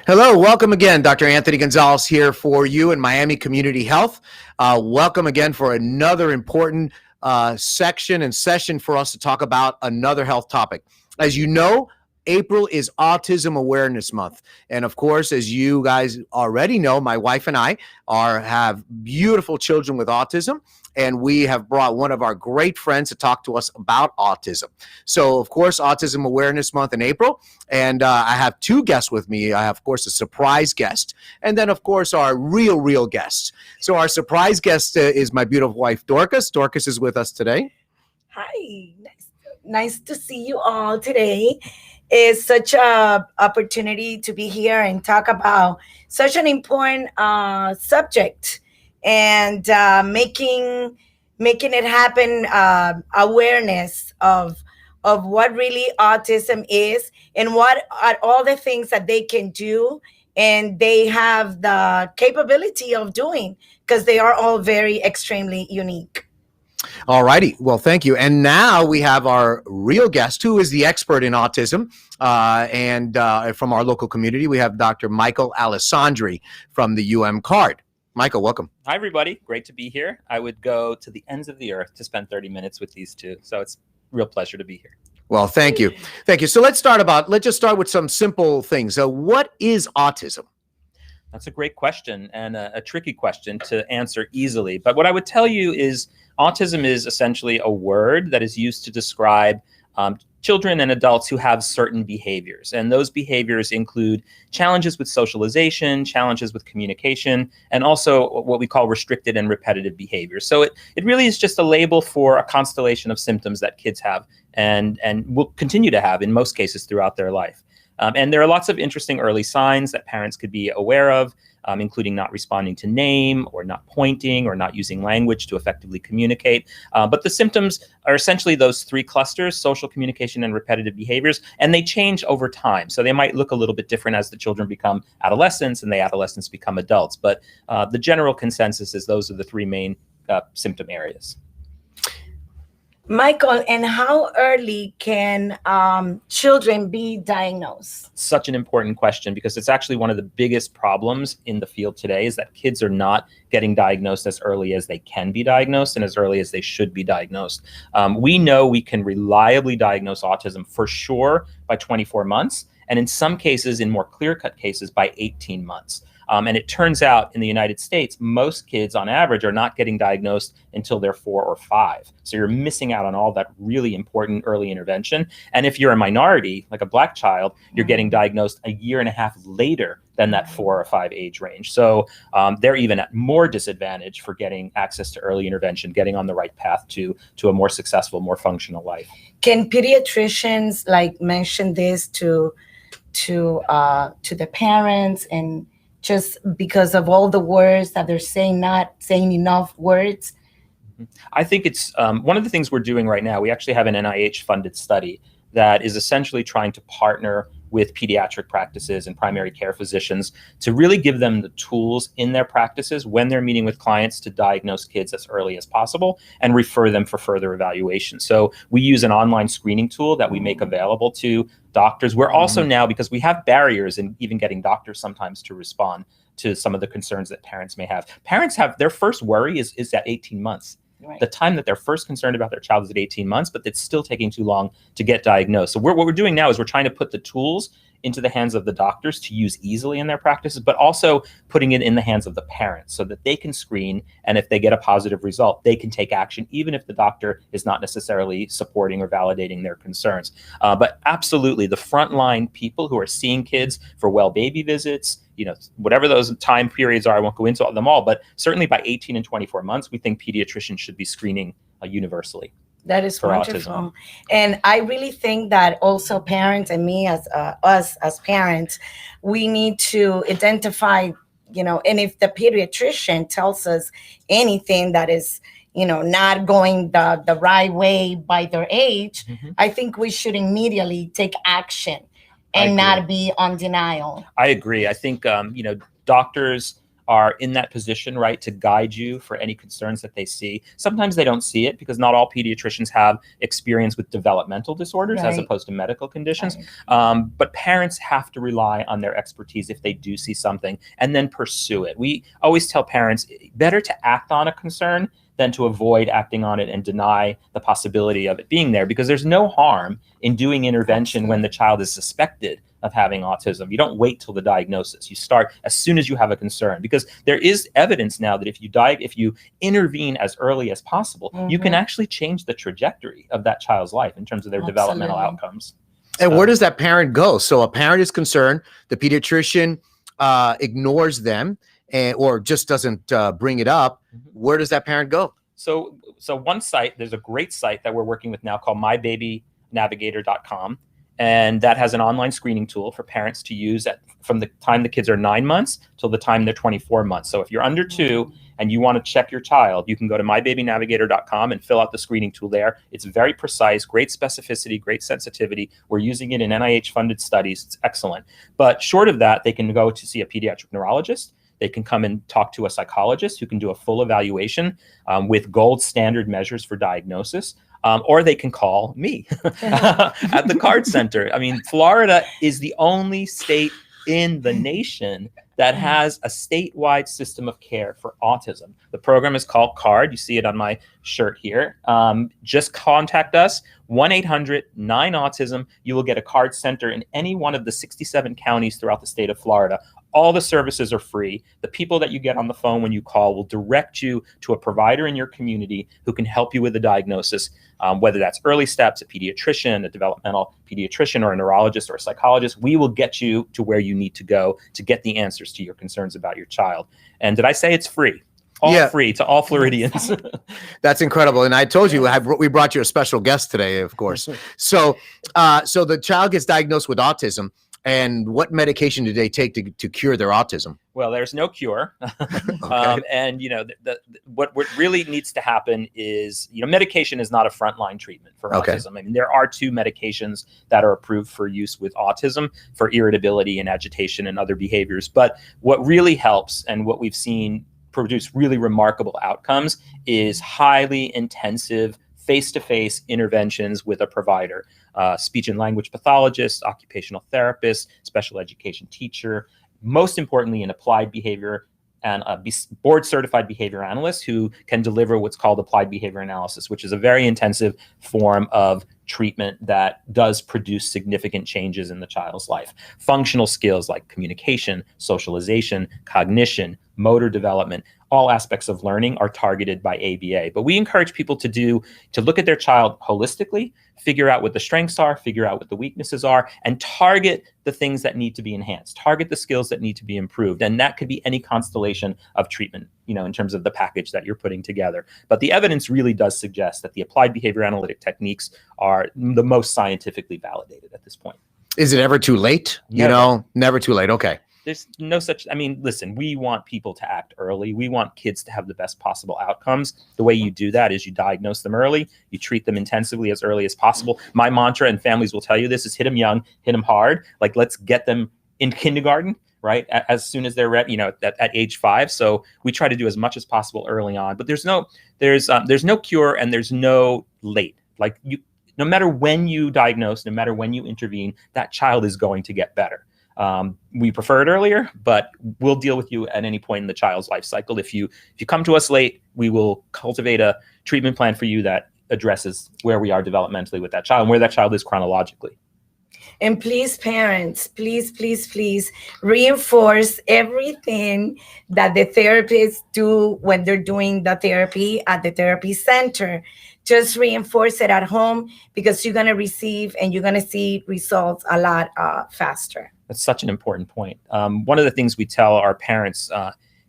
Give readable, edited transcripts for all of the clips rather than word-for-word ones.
Hello, welcome again. Dr. Anthony Gonzalez here for you in Miami Community Health. Welcome again for another important section and session for us to talk about another health topic. As you know, April is Autism Awareness Month. And of course, as you guys already know, my wife and I have beautiful children with autism, and we have brought one of our great friends to talk to us about autism. So, of course, Autism Awareness Month in April, and I have two guests with me. I have, of course, a surprise guest, and then, of course, our real guests. So our surprise guest is my beautiful wife, Dorcas. Dorcas is with us today. Hi, nice to see you all today. It's such a opportunity to be here and talk about such an important subject and making it happen. Awareness of what really autism is and what are all the things that they can do and they have the capability of doing because they are all very extremely unique. All righty. Well, thank you. And now we have our real guest, who is the expert in autism. And from our local community, we have Dr. Michael Alessandri from the UM-CARD. Michael, welcome. Hi, everybody. Great to be here. I would go to the ends of the earth to spend 30 minutes with these two. So it's a real pleasure to be here. Well, thank you. Thank you. So let's just start with some simple things. So what is autism? That's a great question and a tricky question to answer easily. But what I would tell you is autism is essentially a word that is used to describe children and adults who have certain behaviors. And those behaviors include challenges with socialization, challenges with communication, and also what we call restricted and repetitive behaviors. So it really is just a label for a constellation of symptoms that kids have and will continue to have in most cases throughout their life. And there are lots of interesting early signs that parents could be aware of, including not responding to name or not pointing or not using language to effectively communicate. But the symptoms are essentially those three clusters: social, communication, and repetitive behaviors, and they change over time. So they might look a little bit different as the children become adolescents and the adolescents become adults. But the general consensus is those are the three main symptom areas. Michael, and how early can children be diagnosed? Such an important question, because it's actually one of the biggest problems in the field today is that kids are not getting diagnosed as early as they can be diagnosed and as early as they should be diagnosed. We know we can reliably diagnose autism for sure by 24 months, and in some cases, in more clear-cut cases, by 18 months. And it turns out in the United States, most kids on average are not getting diagnosed until they're 4 or 5. So you're missing out on all that really important early intervention. And if you're a minority, like a Black child, you're getting diagnosed a year and a half later than that 4 or 5 age range. So they're even at more disadvantage for getting access to early intervention, getting on the right path to a more successful, more functional life. Can pediatricians mention this to the parents, and just because of all the words that they're saying, not saying enough words? I think it's one of the things we're doing right now. We actually have an NIH-funded study that is essentially trying to partner with pediatric practices and primary care physicians to really give them the tools in their practices when they're meeting with clients to diagnose kids as early as possible and refer them for further evaluation. So we use an online screening tool that we make available to doctors. We're also now, because we have barriers in even getting doctors sometimes to respond to some of the concerns that parents may have. Parents have their first worry is at 18 months. Right. The time that they're first concerned about their child is at 18 months, but it's still taking too long to get diagnosed. So what we're doing now is we're trying to put the tools into the hands of the doctors to use easily in their practices, but also putting it in the hands of the parents so that they can screen, and if they get a positive result, they can take action, even if the doctor is not necessarily supporting or validating their concerns. But absolutely, the frontline people who are seeing kids for well baby visits, whatever those time periods are, I won't go into them all, but certainly by 18 and 24 months, we think pediatricians should be screening universally. That is wonderful. Autism. And I really think that also parents and me as us as parents, we need to identify, and if the pediatrician tells us anything that is, not going the right way by their age, I think we should immediately take action and not be on denial. I agree. I think, doctors are in that position, right, to guide you for any concerns that they see. Sometimes they don't see it because not all pediatricians have experience with developmental disorders as opposed to medical conditions. But parents have to rely on their expertise if they do see something and then pursue it. We always tell parents, better to act on a concern than to avoid acting on it and deny the possibility of it being there, because there's no harm in doing intervention when the child is suspected of having autism. You don't wait till the diagnosis. You start as soon as you have a concern, because there is evidence now that if you intervene as early as possible, you can actually change the trajectory of that child's life in terms of their developmental outcomes. And where does that parent go? So a parent is concerned, the pediatrician ignores them or just doesn't bring it up. Where does that parent go? So one site, there's a great site that we're working with now called mybabynavigator.com. And that has an online screening tool for parents to use from the time the kids are 9 months till the time they're 24 months. So if you're under 2 and you want to check your child, you can go to mybabynavigator.com and fill out the screening tool there. It's very precise, great specificity, great sensitivity. We're using it in NIH-funded studies. It's excellent. But short of that, they can go to see a pediatric neurologist. They can come and talk to a psychologist who can do a full evaluation with gold standard measures for diagnosis. Or they can call me at the Card Center. I mean, Florida is the only state in the nation that has a statewide system of care for autism. The program is called CARD. You see it on my shirt here. Just contact us, 1-800-9-AUTISM. You will get a Card Center in any one of the 67 counties throughout the state of Florida. All the services are free. The people that you get on the phone when you call will direct you to a provider in your community who can help you with the diagnosis, whether that's early steps, a pediatrician, a developmental pediatrician, or a neurologist or a psychologist. We will get you to where you need to go to get the answers to your concerns about your child. And did I say it's free? All free to all Floridians. That's incredible. And I told you, we brought you a special guest today, of course. So the child gets diagnosed with autism. And what medication do they take to cure their autism? Well, there's no cure. And, what really needs to happen is, medication is not a frontline treatment for autism. I mean, there are 2 medications that are approved for use with autism for irritability and agitation and other behaviors. But what really helps, and what we've seen produce really remarkable outcomes, is highly intensive face-to-face interventions with a provider, speech and language pathologist, occupational therapist, special education teacher, most importantly, an applied behavior and a board-certified behavior analyst who can deliver what's called applied behavior analysis, which is a very intensive form of treatment that does produce significant changes in the child's life. Functional skills like communication, socialization, cognition, motor development, all aspects of learning are targeted by ABA. But we encourage people to look at their child holistically, figure out what the strengths are, figure out what the weaknesses are, and target the things that need to be enhanced, target the skills that need to be improved. And that could be any constellation of treatment, in terms of the package that you're putting together. But the evidence really does suggest that the applied behavior analytic techniques are the most scientifically validated at this point. Is it ever too late? Never too late. Okay. There's no such, listen, we want people to act early. We want kids to have the best possible outcomes. The way you do that is you diagnose them early, you treat them intensively as early as possible. My mantra, and families will tell you this, is hit them young, hit them hard. Like, let's get them in kindergarten, right? As soon as they're ready, at age 5. So we try to do as much as possible early on, but there's no cure and there's no late. Like, no matter when you diagnose, no matter when you intervene, that child is going to get better. We prefer it earlier, but we'll deal with you at any point in the child's life cycle. If you come to us late, we will cultivate a treatment plan for you that addresses where we are developmentally with that child and where that child is chronologically. And please, parents, please reinforce everything that the therapists do when they're doing the therapy at the therapy center. Just reinforce it at home, because you're going to receive and you're going to see results a lot faster. That's such an important point. One of the things we tell our parents,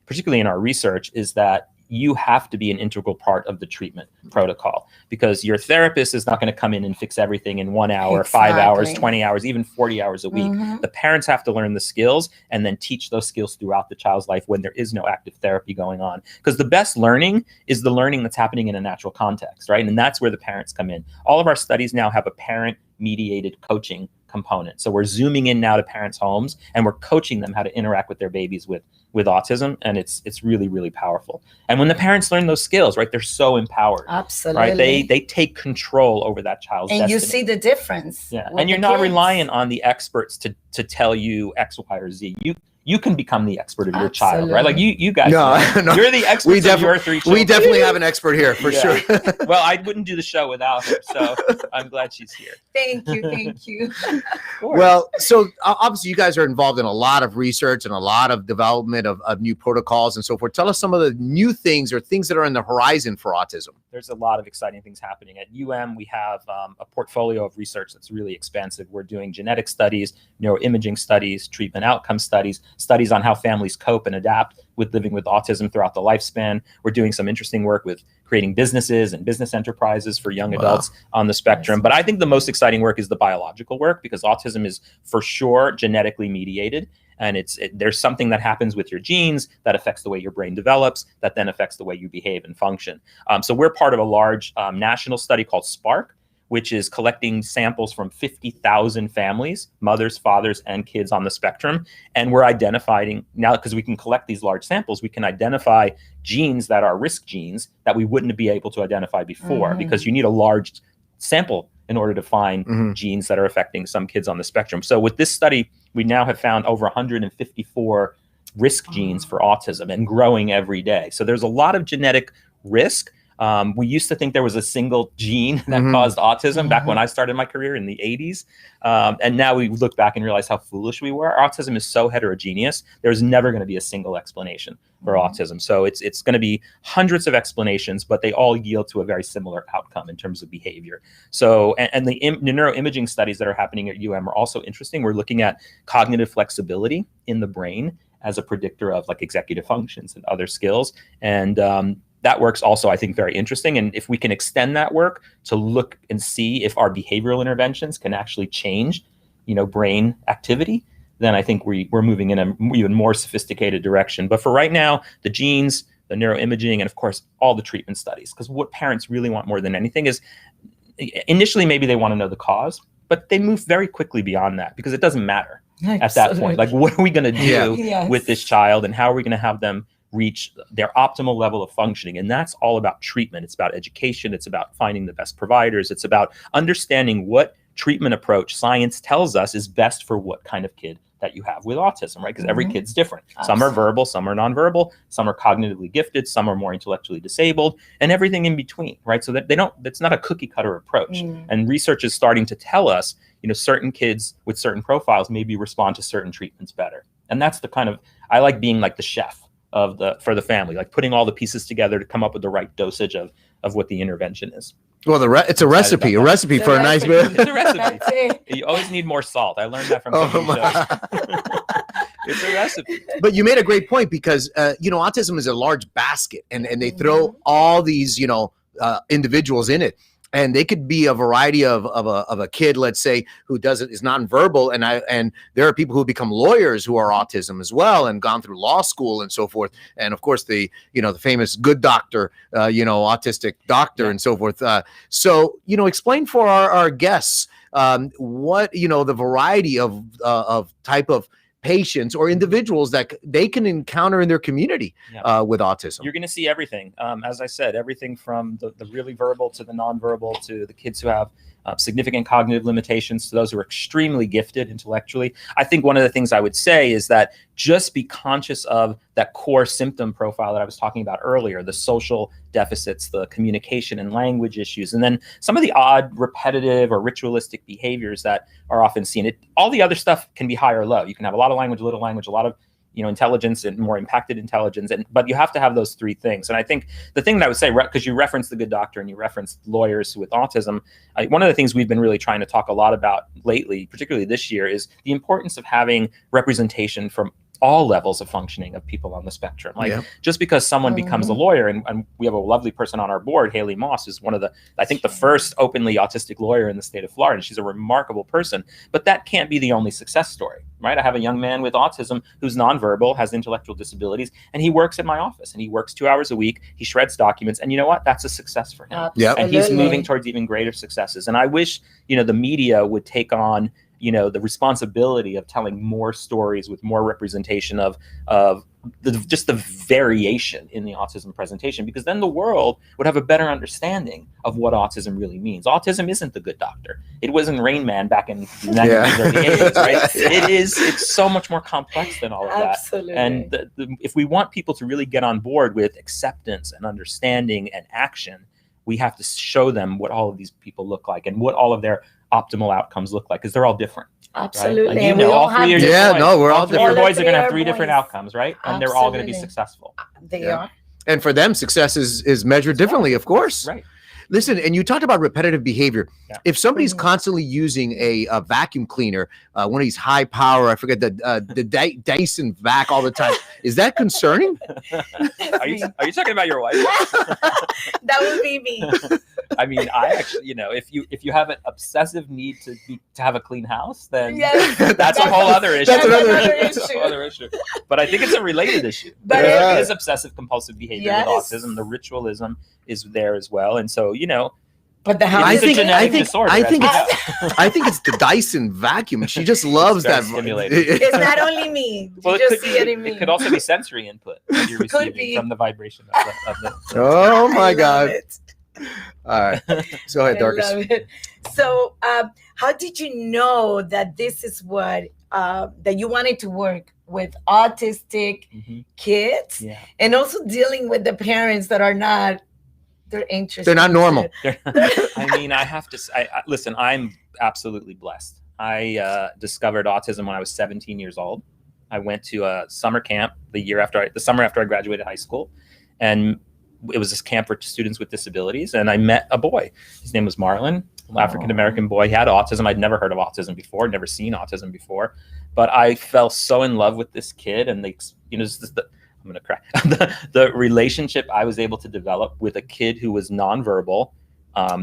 particularly in our research, is that you have to be an integral part of the treatment protocol, because your therapist is not going to come in and fix everything in 1 hour, 5 hours, 20 hours, even 40 hours a week. The parents have to learn the skills and then teach those skills throughout the child's life when there is no active therapy going on. Because the best learning is the learning that's happening in a natural context, right? And that's where the parents come in. All of our studies now have a parent-mediated coaching component. So we're zooming in now to parents' homes, and we're coaching them how to interact with their babies with autism, and it's really, really powerful. And when the parents learn those skills, right, they're so empowered. Absolutely. Right? They take control over that child's and destiny. you see the difference. Yeah. And you're not relying on the experts to tell you X, Y, or Z. You can become the expert of your child, right? Like you guys, no. You're the experts of your 3 children. We definitely have an expert here for sure. Well, I wouldn't do the show without her, so I'm glad she's here. Thank you. Well, so obviously you guys are involved in a lot of research and a lot of development of new protocols and so forth. Tell us some of the new things or things that are on the horizon for autism. There's a lot of exciting things happening. At UM, we have a portfolio of research that's really expansive. We're doing genetic studies, neuroimaging studies, treatment outcome studies on how families cope and adapt with living with autism throughout the lifespan. We're doing some interesting work with creating businesses and business enterprises for young adults on the spectrum. But I think the most exciting work is the biological work, because autism is for sure genetically mediated. And there's something that happens with your genes that affects the way your brain develops, that then affects the way you behave and function. So we're part of a large national study called SPARK, which is collecting samples from 50,000 families, mothers, fathers, and kids on the spectrum. And we're identifying now, because we can collect these large samples, we can identify genes that are risk genes that we wouldn't be able to identify before, because you need a large sample in order to find genes that are affecting some kids on the spectrum. So with this study, we now have found over 154 risk genes for autism, and growing every day. So there's a lot of genetic risk. We used to think there was a single gene that caused autism back when I started my career in the 80s. And now we look back and realize how foolish we were. Autism is so heterogeneous. There's never going to be a single explanation for autism. So it's going to be hundreds of explanations, but they all yield to a very similar outcome in terms of behavior. So, and the neuroimaging studies that are happening at UM are also interesting. We're looking at cognitive flexibility in the brain as a predictor of like executive functions and other skills. And that work's also, I think, very interesting. And if we can extend that work to look and see if our behavioral interventions can actually change, brain activity, then I think we're moving in an even more sophisticated direction. But for right now, the genes, the neuroimaging, and of course, all the treatment studies, because what parents really want more than anything is, initially, maybe they want to know the cause, but they move very quickly beyond that, because it doesn't matter at that point. Like, what are we going to do with this child, and how are we going to have them reach their optimal level of functioning? And that's all about treatment. It's about education. It's about finding the best providers. It's about understanding what treatment approach science tells us is best for what kind of kid that you have with autism, right? Because every kid's different. Some are verbal, some are nonverbal, some are cognitively gifted, some are more intellectually disabled, and everything in between, right? So that it's not a cookie cutter approach. And research is starting to tell us, certain kids with certain profiles maybe respond to certain treatments better. And that's the kind of, I like being like the chef for the family, like putting all the pieces together to come up with the right dosage of what the intervention is. Well, it's a recipe for a nice meal. It's a recipe. You always need more salt. I learned that from cooking shows. It's a recipe. But you made a great point, because autism is a large basket, and they throw all these individuals in it. And they could be a variety of a kid, let's say, who is nonverbal, and there are people who become lawyers who are autism as well, and gone through law school and so forth. And of course, the famous good doctor, autistic doctor and so forth. So explain for our guests what the variety of type of patients or individuals that they can encounter in their community with autism. You're going to see everything. As I said, everything from the really verbal to the nonverbal, to the kids who have significant cognitive limitations, to those who are extremely gifted intellectually. I think one of the things I would say is that just be conscious of that core symptom profile that I was talking about earlier, the social deficits, the communication and language issues, and then some of the odd, repetitive or ritualistic behaviors that are often seen. All the other stuff can be high or low. You can have a lot of language, little language, a lot of intelligence and more impacted intelligence. But you have to have those three things. And I think the thing that I would say, because you referenced the good doctor and you referenced lawyers with autism, one of the things we've been really trying to talk a lot about lately, particularly this year, is the importance of having representation from all levels of functioning of people on the spectrum. Just because someone becomes a lawyer, and we have a lovely person on our board, Haley Moss, is one of the first openly autistic lawyer in the state of Florida. She's a remarkable person, but that can't be the only success story, right? I have a young man with autism who's nonverbal, has intellectual disabilities, and he works at my office, and he works 2 hours a week. He shreds documents, and you know what? That's a success for him. And he's moving towards even greater successes. And I wish, the media would take on the responsibility of telling more stories with more representation of just the variation in the autism presentation, because then the world would have a better understanding of what autism really means. Autism isn't the good doctor. It wasn't Rain Man back in the 90s or the 80s, right? It's so much more complex than all of that. Absolutely. And if we want people to really get on board with acceptance and understanding and action, we have to show them what all of these people look like and what all of their optimal outcomes look like, because they're all different. Absolutely. Right? Like, And we all all three have of your Yeah, boys, no, we're all all three of your different. boys are going to have three All different boys. outcomes, right? And they're all going to be Absolutely. successful. They Yeah. are. And for them, success is measured differently, of course. Right. Listen, and you talked about repetitive behavior. Yeah. If somebody's Mhm. constantly using a vacuum cleaner, one of these high power, I forget the Dyson vac all the time, is that concerning? Are you talking about your wife? That would be me. I mean, I actually, if you have an obsessive need to have a clean house, then Yes. that's a whole other issue. That's another That's a issue. whole other issue. But I think it's a related issue. But There is obsessive compulsive behavior Yes. with autism. The ritualism is there as well, and so But the it's house I a is think- genetic I think- disorder. I as think we it's- know. I think it's the Dyson vacuum. She just loves very that. stimulating. It's not only me. You Well, just see it in me. it could also be sensory input that you're Could receiving be. from the vibration of the Oh I my love God. it. All right. Go ahead, I Dorcas. love it. So, how did you know that this is what that you wanted to work with autistic Mhm. kids, Yeah. and also dealing with the parents that are not? They're interested. They're not normal. I mean, I have to say, listen, I'm absolutely blessed. I discovered autism when I was 17 years old. I went to a summer camp the summer after I graduated high school. And it was this camp for students with disabilities. And I met a boy. His name was Marlon, an African-American boy. He had autism. I'd never heard of autism before, never seen autism before. But I fell so in love with this kid. And I'm going to cry. The relationship I was able to develop with a kid who was nonverbal,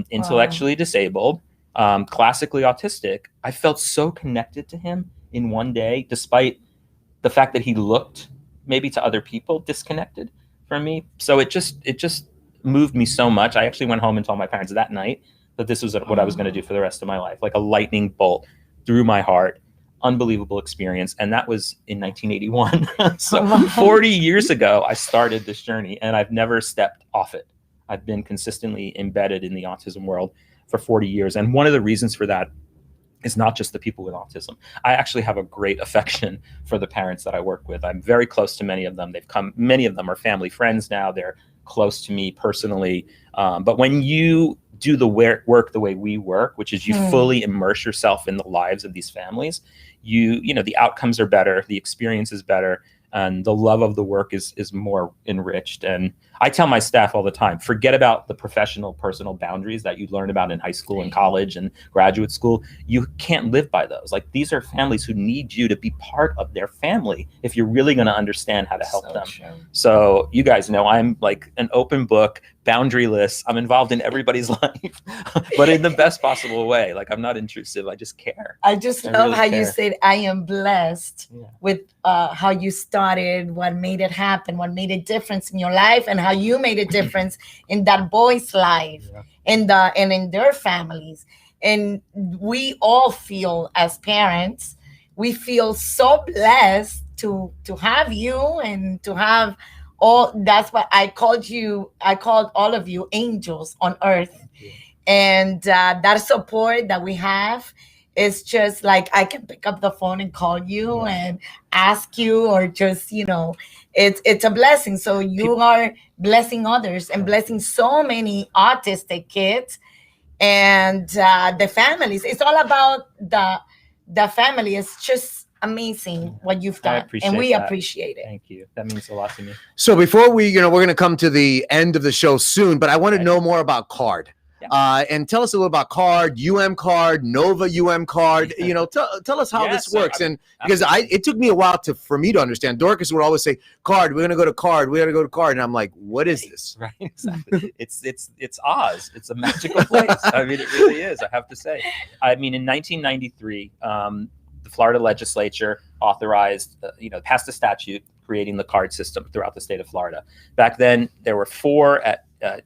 intellectually disabled, classically autistic, I felt so connected to him in one day, despite the fact that he looked maybe to other people disconnected from me. So it just moved me so much. I actually went home and told my parents that night that this was what I was going to do for the rest of my life, like a lightning bolt through my heart. Unbelievable experience. And that was in 1981. So 40 years ago, I started this journey and I've never stepped off it. I've been consistently embedded in the autism world for 40 years. And one of the reasons for that is not just the people with autism. I actually have a great affection for the parents that I work with. I'm very close to many of them. Many of them are family friends now. They're close to me personally. But when you do the work the way we work, which is you fully immerse yourself in the lives of these families, the outcomes are better, the experience is better, and the love of the work is more enriched. And I tell my staff all the time, forget about the professional, personal boundaries that you learn about in high school and college and graduate school. You can't live by those. Like, these are families who need you to be part of their family if you're really going to understand how to help them. True. So you guys know I'm like an open book, boundaryless. I'm involved in everybody's life, but in the best possible way. Like, I'm not intrusive. I just care. I just I love really how you care. said, I am blessed Yeah. with how you started, what made it happen, what made a difference in your life, and how you made a difference in that boy's life Yeah. and in their families. And we all feel, as parents, we feel so blessed to have you and to have all. That's what I called all of you angels on earth. And that support that we have is just like, I can pick up the phone and call you and ask you, or just, it's a blessing. So you are blessing others and blessing so many autistic kids and the families. It's all about the family. It's just amazing what you've I done, appreciate and we that. appreciate it. Thank you. That means a lot to me. So before we're going to come to the end of the show soon, but I want to Okay. know more about CARD. Yeah. And tell us a little about CARD, UM-CARD, Nova UM-CARD. Tell us how Yeah, this so, works. I mean, And because it took me a while for me to understand. Dorcas would always say, CARD, we're going to go to CARD, we're going to go to CARD. And I'm like, what is this? Right, exactly. It's Oz. It's a magical place. I mean, it really is, I have to say. I mean, in 1993, the Florida legislature authorized, passed a statute creating the CARD system throughout the state of Florida. Back then, there were 4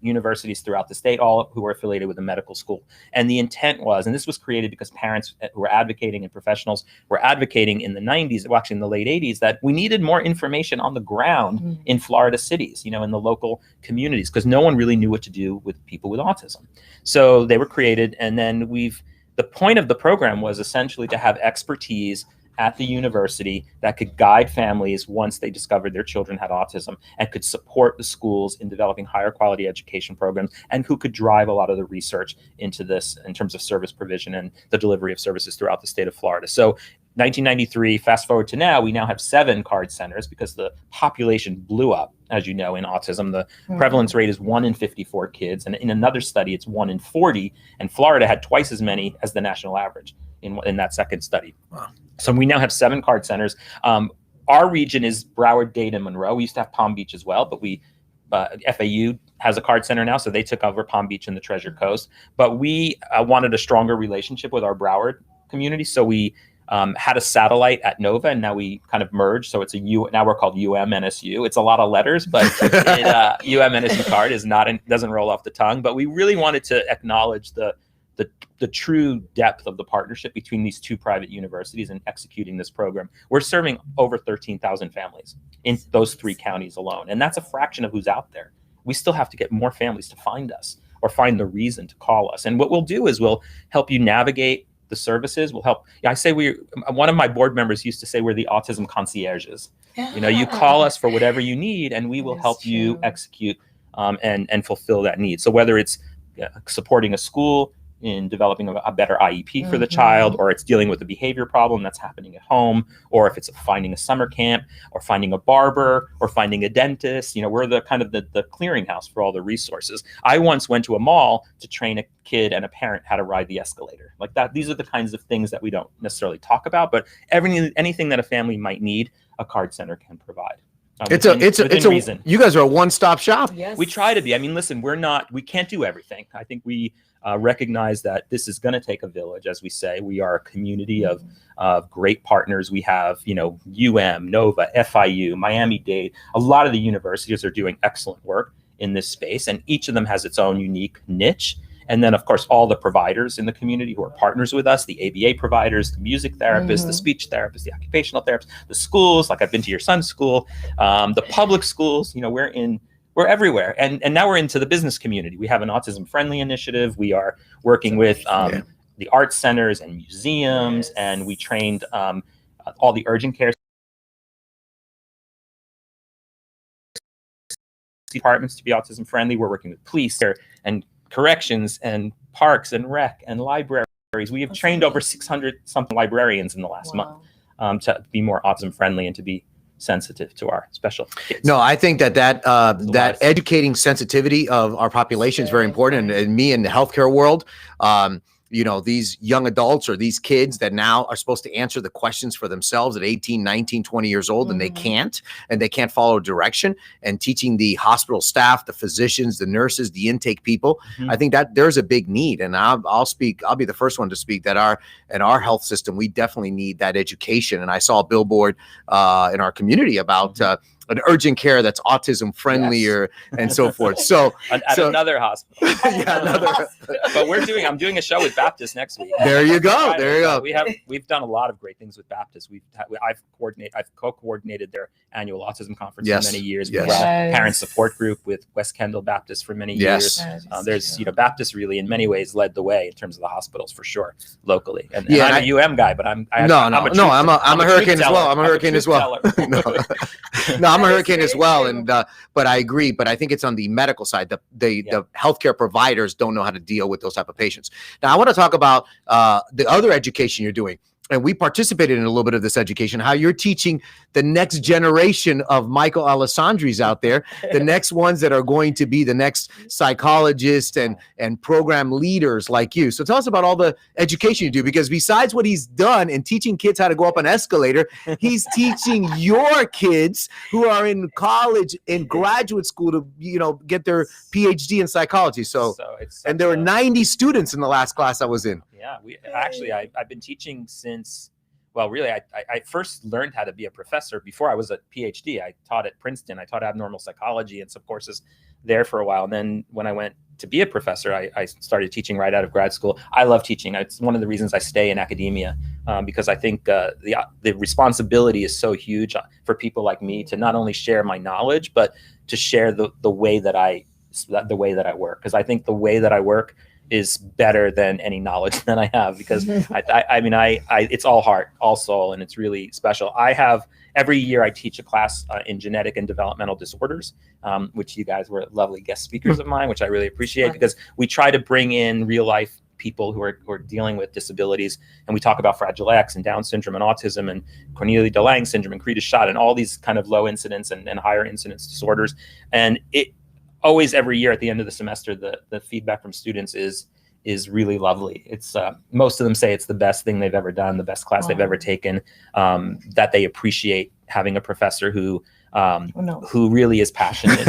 universities throughout the state, all who were affiliated with a medical school. And the intent was, and this was created because parents who were advocating and professionals were advocating in the 90s, well, actually in the late 80s, that we needed more information on the ground in Florida cities, in the local communities, because no one really knew what to do with people with autism. So they were created. And then the point of the program was essentially to have expertise at the university that could guide families once they discovered their children had autism, and could support the schools in developing higher quality education programs, and who could drive a lot of the research into this in terms of service provision and the delivery of services throughout the state of Florida. So 1993, fast forward to now, we now have 7 card centers because the population blew up. As you know, in autism, the prevalence rate is 1 in 54 kids. And in another study, it's 1 in 40. And Florida had twice as many as the national average in that second study. Wow. So we now have 7 card centers. Our region is Broward, Dade, and Monroe. We used to have Palm Beach as well, but FAU has a card center now, so they took over Palm Beach and the Treasure Coast. But we wanted a stronger relationship with our Broward community, so we had a satellite at Nova, and now we kind of merged. So now we're called UM-NSU. It's a lot of letters, but UM-NSU card doesn't roll off the tongue. But we really wanted to acknowledge the true depth of the partnership between these 2 private universities in executing this program. We're serving over 13,000 families in those 3 counties alone. And that's a fraction of who's out there. We still have to get more families to find us or find the reason to call us. And what we'll do is we'll help you navigate the services. We'll help. I say one of my board members used to say we're the autism concierges. You call us for whatever you need, and we will help you execute and fulfill that need. So whether it's supporting a school in developing a better IEP for the child, or it's dealing with a behavior problem that's happening at home, or if it's finding a summer camp, or finding a barber, or finding a dentist, we're the kind of the clearinghouse for all the resources. I once went to a mall to train a kid and a parent how to ride the escalator like that. These are the kinds of things that we don't necessarily talk about, but anything that a family might need, a card center can provide. You guys are a one-stop shop. Yes. We try to be. I mean, listen, we can't do everything. I think we recognize that this is going to take a village, as we say. We are a community of great partners. We have, UM, Nova, FIU, Miami-Dade. A lot of the universities are doing excellent work in this space, and each of them has its own unique niche. And then, of course, all the providers in the community who are partners with us, the ABA providers, the music therapists, the speech therapists, the occupational therapists, the schools, like I've been to your son's school, the public schools, we're everywhere. And now we're into the business community. We have an autism friendly initiative. We are working with the arts centers and museums, and we trained all the urgent care departments to be autism friendly. We're working with police and corrections and parks and rec and libraries. We have trained over 600 something librarians in the last month to be more autism friendly and to be sensitive to our special kids. No, I think that educating sensitivity of our population is very important. And me in the healthcare world, these young adults or these kids that now are supposed to answer the questions for themselves at 18, 19, 20 years old, and they can't follow direction, and teaching the hospital staff, the physicians, the nurses, the intake people. I think that there's a big need, and I'll be the first one to speak that in our health system, we definitely need that education. And I saw a billboard in our community about an urgent care that's autism friendlier and so forth. So at another hospital. But I'm doing a show with Baptist next week. There you go. There you go. We've done a lot of great things with Baptist. I've co-coordinated their annual autism conference for many years. Yes. We ran a parent support group with West Kendall Baptist for many years. There's Baptist really in many ways led the way in terms of the hospitals for sure locally. And I'm a UM guy, but I'm a hurricane as well. I'm a hurricane as well. I'm a hurricane as well, and but I agree. But I think it's on the medical side. The healthcare providers don't know how to deal with those type of patients. Now, I want to talk about the other education you're doing. And we participated in a little bit of this education, how you're teaching the next generation of Michael Alessandris out there, the next ones that are going to be the next psychologists and program leaders like you. So tell us about all the education you do, because besides what he's done in teaching kids how to go up an escalator, he's teaching your kids who are in college and graduate school to, get their PhD in psychology. And there were 90 students in the last class I was in. Yeah, I've been teaching since, I first learned how to be a professor before I was a PhD. I taught at Princeton. I taught abnormal psychology and some courses there for a while. And then when I went to be a professor, I started teaching right out of grad school. I love teaching. It's one of the reasons I stay in academia, because I think the responsibility is so huge for people like me to not only share my knowledge, but to share the way that I work. Because I think the way that I work is better than any knowledge that I have, because I mean, it's all heart, all soul, and it's really special. Every year I teach a class in genetic and developmental disorders, which you guys were lovely guest speakers of mine, which I really appreciate, because we try to bring in real life people who are dealing with disabilities, and we talk about Fragile X and Down syndrome and autism and Cornelia de Lange syndrome and Credit-Schott and all these kind of low incidence and higher incidence disorders. And it always, every year at the end of the semester, the feedback from students is really lovely. It's most of them say it's the best thing they've ever done, the best class they've ever taken, that they appreciate having a professor who really is passionate,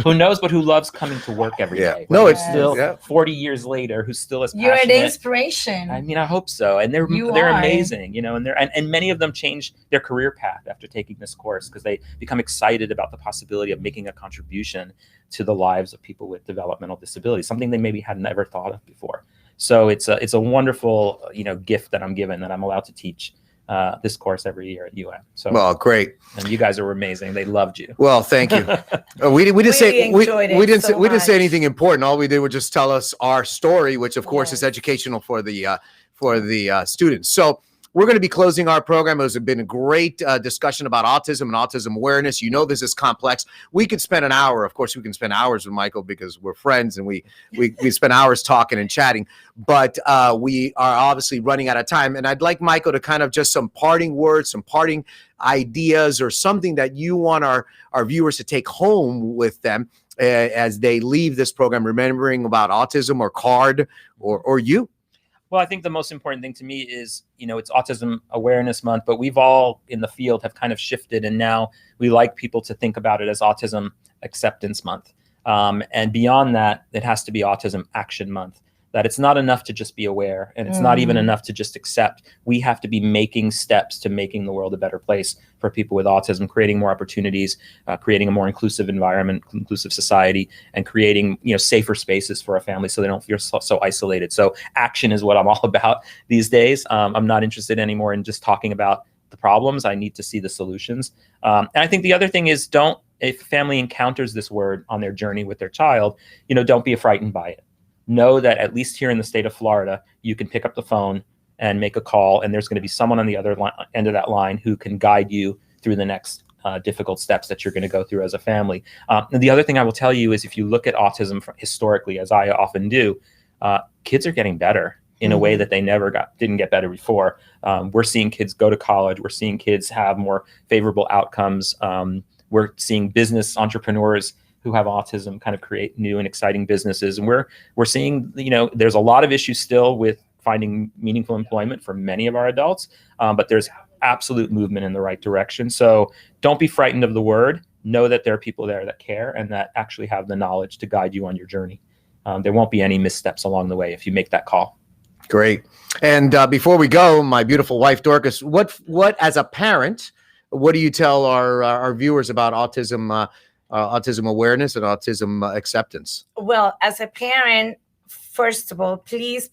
who knows, but who loves coming to work every day. No, it's still 40 years later, who's still as passionate. You're an inspiration. I mean, I hope so. And they're amazing, you know, and many of them change their career path after taking this course, because they become excited about the possibility of making a contribution to the lives of people with developmental disabilities, something they maybe had never thought of before. So it's a wonderful, gift that I'm given, that I'm allowed to teach this course every year at UM. So, well, great. And you guys are amazing. They loved you. Well, thank you. We didn't say anything important. All we did was just tell us our story, which of course is educational for the students. So we're going to be closing our program. It has been a great discussion about autism and autism awareness. You know, this is complex. We could spend an hour. Of course, we can spend hours with Michael because we're friends and we spend hours talking and chatting. But we are obviously running out of time. And I'd like Michael to kind of just some parting words, some parting ideas, or something that you want our viewers to take home with them as they leave this program, remembering about autism or CARD or you. Well, I think the most important thing to me is, it's Autism Awareness Month, but we've all in the field have kind of shifted, and now we like people to think about it as Autism Acceptance Month. And beyond that, it has to be Autism Action Month. That it's not enough to just be aware, and it's not even enough to just accept. We have to be making steps to making the world a better place for people with autism, creating more opportunities, creating a more inclusive environment, inclusive society, and creating safer spaces for our families so they don't feel so isolated. So action is what I'm all about these days. I'm not interested anymore in just talking about the problems. I need to see the solutions. And I think the other thing is, if a family encounters this word on their journey with their child, don't be frightened by it. Know that at least here in the state of Florida, you can pick up the phone and make a call, and there's going to be someone on the other end of that line who can guide you through the next difficult steps that you're going to go through as a family. And the other thing I will tell you is, if you look at autism historically, as I often do, kids are getting better in a way that they didn't get better before. We're seeing kids go to college. We're seeing kids have more favorable outcomes. We're seeing business entrepreneurs who have autism kind of create new and exciting businesses. And we're seeing, there's a lot of issues still with finding meaningful employment for many of our adults, but there's absolute movement in the right direction. So don't be frightened of the word. Know that there are people there that care and that actually have the knowledge to guide you on your journey. There won't be any missteps along the way if you make that call. Great. And before we go, my beautiful wife, Dorcas, what as a parent, what do you tell our viewers about autism awareness and autism acceptance? Well, as a parent, first of all, please,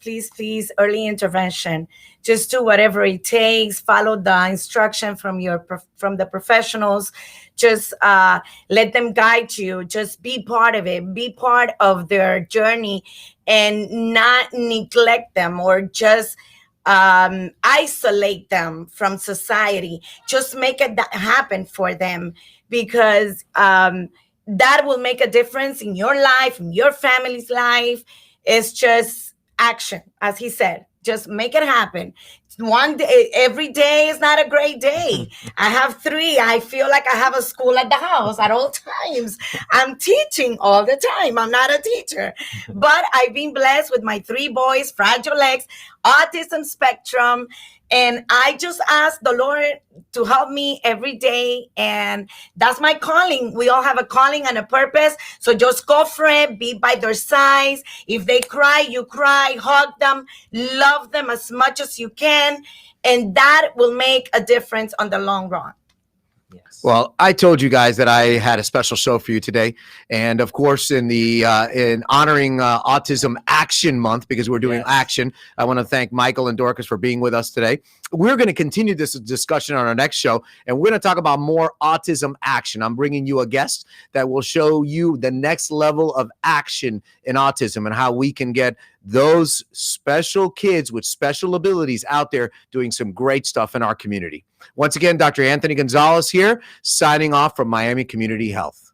early intervention. Just do whatever it takes. Follow the instruction from the professionals. Just let them guide you. Just be part of it. Be part of their journey, and not neglect them or just isolate them from society. Just make it happen for them, because that will make a difference in your life, in your family's life. It's just action, as he said. Just make it happen. One day, every day is not a great day. I have 3. I feel like I have a school at the house at all times. I'm teaching all the time. I'm not a teacher. But I've been blessed with my 3 boys, Fragile X, autism spectrum. And I just ask the Lord to help me every day. And that's my calling. We all have a calling and a purpose. So just go for it. Be by their sides. If they cry, you cry. Hug them. Love them as much as you can. And that will make a difference on the long run. Yes. Well, I told you guys that I had a special show for you today, and of course, in honoring Autism Action Month, because we're doing Yes. action, I want to thank Michael and Dorcas for being with us today. We're going to continue this discussion on our next show, and we're going to talk about more autism action. I'm bringing you a guest that will show you the next level of action in autism and how we can get those special kids with special abilities out there doing some great stuff in our community. Once again, Dr. Anthony Gonzalez here, signing off from Miami Community Health.